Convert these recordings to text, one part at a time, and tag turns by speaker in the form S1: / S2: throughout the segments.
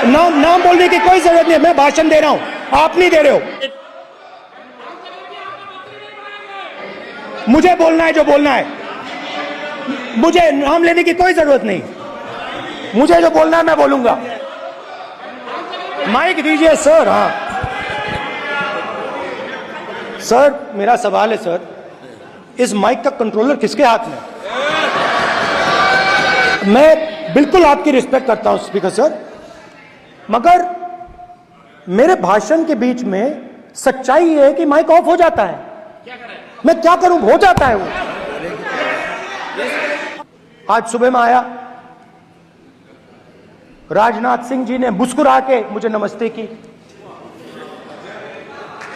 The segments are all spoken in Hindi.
S1: नाम बोलने की कोई जरूरत नहीं है। मैं भाषण दे रहा हूं, आप नहीं दे रहे हो। मुझे बोलना है जो बोलना है, मुझे नाम लेने की कोई जरूरत नहीं। मुझे जो बोलना है मैं बोलूंगा। माइक दीजिए सर। हाँ सर, मेरा सवाल है सर, इस माइक का कंट्रोलर किसके हाथ में? मैं बिल्कुल आपकी रिस्पेक्ट करता हूं स्पीकर सर, मगर मेरे भाषण के बीच में सच्चाई है कि माइक ऑफ हो जाता है। मैं क्या करूं, हो जाता है वो। आज सुबह में आया, राजनाथ सिंह जी ने मुस्कुरा के मुझे नमस्ते की,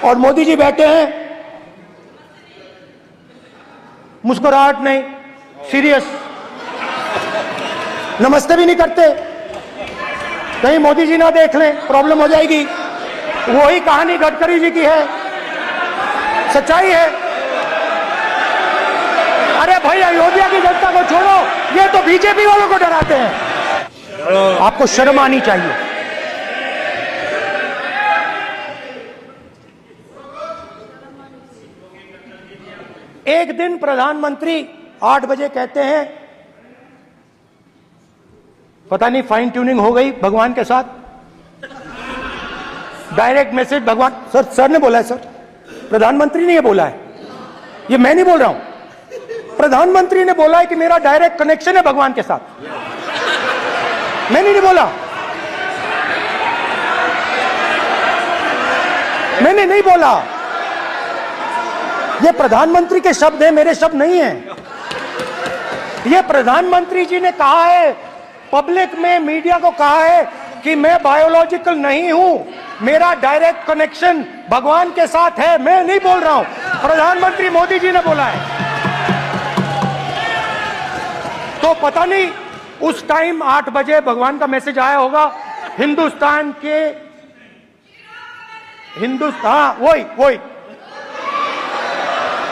S1: और मोदी जी बैठे हैं, मुस्कुराहट नहीं, सीरियस, नमस्ते भी नहीं करते। कहीं मोदी जी ना देख लें, प्रॉब्लम हो जाएगी। वही कहानी गडकरी जी की है, सच्चाई है। अरे भाई, अयोध्या की जनता को छोड़ो, ये तो बीजेपी वालों को डराते हैं। आपको शर्म आनी चाहिए। एक दिन प्रधानमंत्री 8 बजे कहते हैं, पता नहीं फाइन ट्यूनिंग हो गई भगवान के साथ, डायरेक्ट मैसेज भगवान। सर ने बोला है सर, प्रधानमंत्री ने ये बोला है, ये मैं नहीं बोल रहा हूं। प्रधानमंत्री ने बोला है कि मेरा डायरेक्ट कनेक्शन है भगवान के साथ। मैंने नहीं बोला, मैंने नहीं बोला। ये प्रधानमंत्री के शब्द हैं, मेरे शब्द नहीं हैं। ये प्रधानमंत्री जी ने कहा है, पब्लिक में, मीडिया को कहा है कि मैं बायोलॉजिकल नहीं हूं, मेरा डायरेक्ट कनेक्शन भगवान के साथ है। मैं नहीं बोल रहा हूं, प्रधानमंत्री मोदी जी ने बोला है। तो पता नहीं उस टाइम 8 बजे भगवान का मैसेज आया होगा हिंदुस्तान, वही।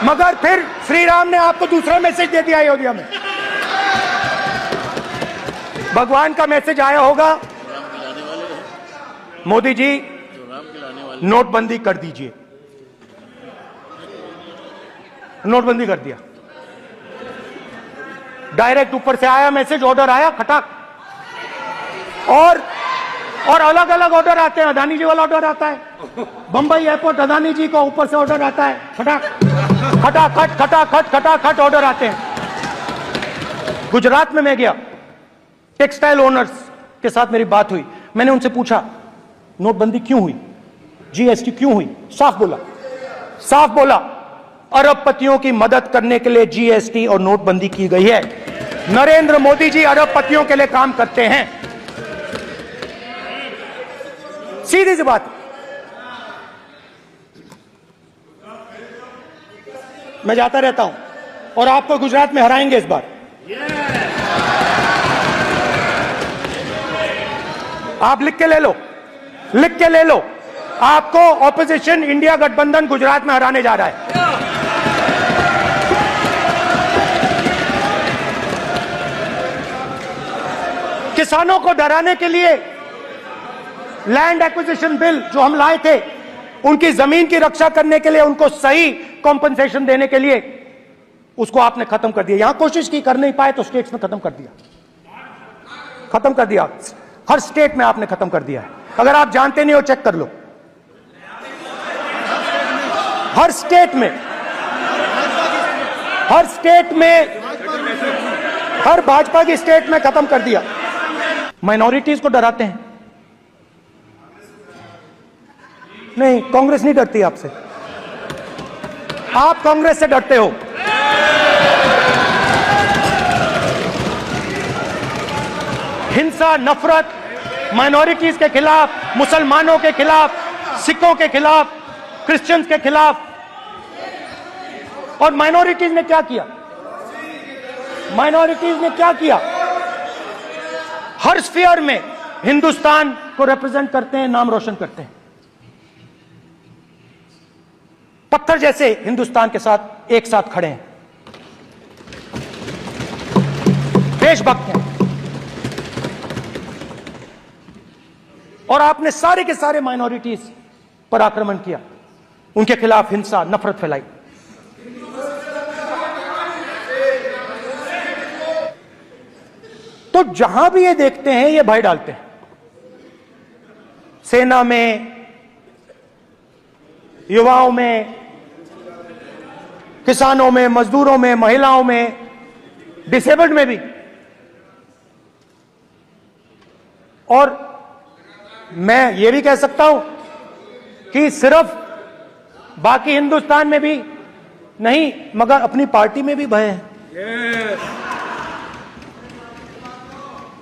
S1: मगर फिर श्री राम ने आपको दूसरा मैसेज दे दिया अयोध्या में। भगवान का मैसेज आया होगा, मोदी जी नोटबंदी कर दीजिए। नोटबंदी कर दिया, डायरेक्ट ऊपर से आया मैसेज, ऑर्डर आया खटाक। और अलग अलग ऑर्डर आते हैं। अदानी जी वाला ऑर्डर आता है, बंबई एयरपोर्ट अदानी जी को ऊपर से ऑर्डर आता है, खटाखट ऑर्डर आते हैं। गुजरात में मैं गया, टेक्सटाइल ओनर्स के साथ मेरी बात हुई। मैंने उनसे पूछा नोटबंदी क्यों हुई, जीएसटी क्यों हुई? साफ बोला, अरबपतियों की मदद करने के लिए जीएसटी और नोटबंदी की गई है। नरेंद्र मोदी जी अरबपतियों के लिए काम करते हैं। सीधी सी बात। मैं जाता रहता हूं और आपको गुजरात में हराएंगे इस बार। आप लिख के ले लो, आपको ऑपोजिशन इंडिया गठबंधन गुजरात में हराने जा रहा है। किसानों को डराने के लिए लैंड एक्विजिशन बिल जो हम लाए थे, उनकी जमीन की रक्षा करने के लिए, उनको सही कॉम्पनसेशन देने के लिए, उसको आपने खत्म कर दिया। यहां कोशिश की, कर नहीं पाए तो स्टेट्स में खत्म कर दिया। हर स्टेट में आपने खत्म कर दिया है। अगर आप जानते नहीं हो, चेक कर लो। हर स्टेट में, हर भाजपा की स्टेट में खत्म कर दिया। माइनॉरिटीज को डराते हैं। नहीं, कांग्रेस नहीं डरती आपसे, आप कांग्रेस से डरते हो। हिंसा, नफरत माइनॉरिटीज के खिलाफ, मुसलमानों के खिलाफ, सिखों के खिलाफ, क्रिश्चियंस के खिलाफ। और माइनॉरिटीज ने क्या किया? हर स्फीयर में हिंदुस्तान को रिप्रेजेंट करते हैं, नाम रोशन करते हैं। पत्थर जैसे हिंदुस्तान के साथ एक साथ खड़े हैं, देशभक्त हैं। और आपने सारे के सारे माइनॉरिटीज पर आक्रमण किया, उनके खिलाफ हिंसा, नफरत फैलाई। तो जहां भी ये देखते हैं ये भय डालते हैं, सेना में, युवाओं में, किसानों में, मजदूरों में, महिलाओं में, डिसेबल्ड में भी। और मैं ये भी कह सकता हूं कि सिर्फ बाकी हिंदुस्तान में भी नहीं, मगर अपनी पार्टी में भी भय है।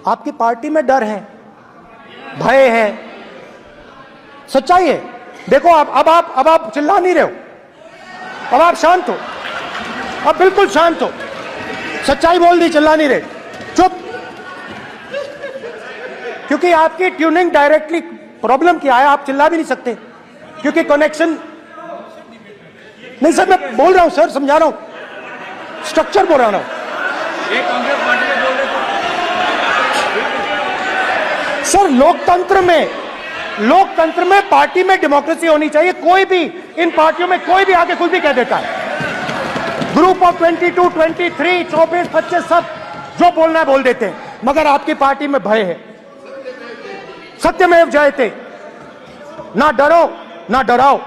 S1: आपकी पार्टी में डर है, भय है, सच्चाई है। देखो अब आप चिल्ला नहीं रहे हो, अब आप शांत हो, अब बिल्कुल शांत हो, सच्चाई बोल दी, चिल्ला नहीं रहे, चुप। क्योंकि आपकी ट्यूनिंग डायरेक्टली, प्रॉब्लम क्या है, आप चिल्ला भी नहीं सकते क्योंकि कनेक्शन नहीं। सर मैं बोल रहा हूं, सर समझा रहा हूं, स्ट्रक्चर बोल रहा हूं।
S2: कांग्रेस पार्टी में बोल रहे थे
S1: सर, लोकतंत्र में पार्टी में डेमोक्रेसी होनी चाहिए। कोई भी इन पार्टियों में कोई भी आके कुछ भी कह देता है। ग्रुप ऑफ 22, 23, 24, 25 सब जो बोलना है बोल देते हैं, मगर आपकी पार्टी में भय है। सत्यमेव जयते, ना डरो ना डराओ।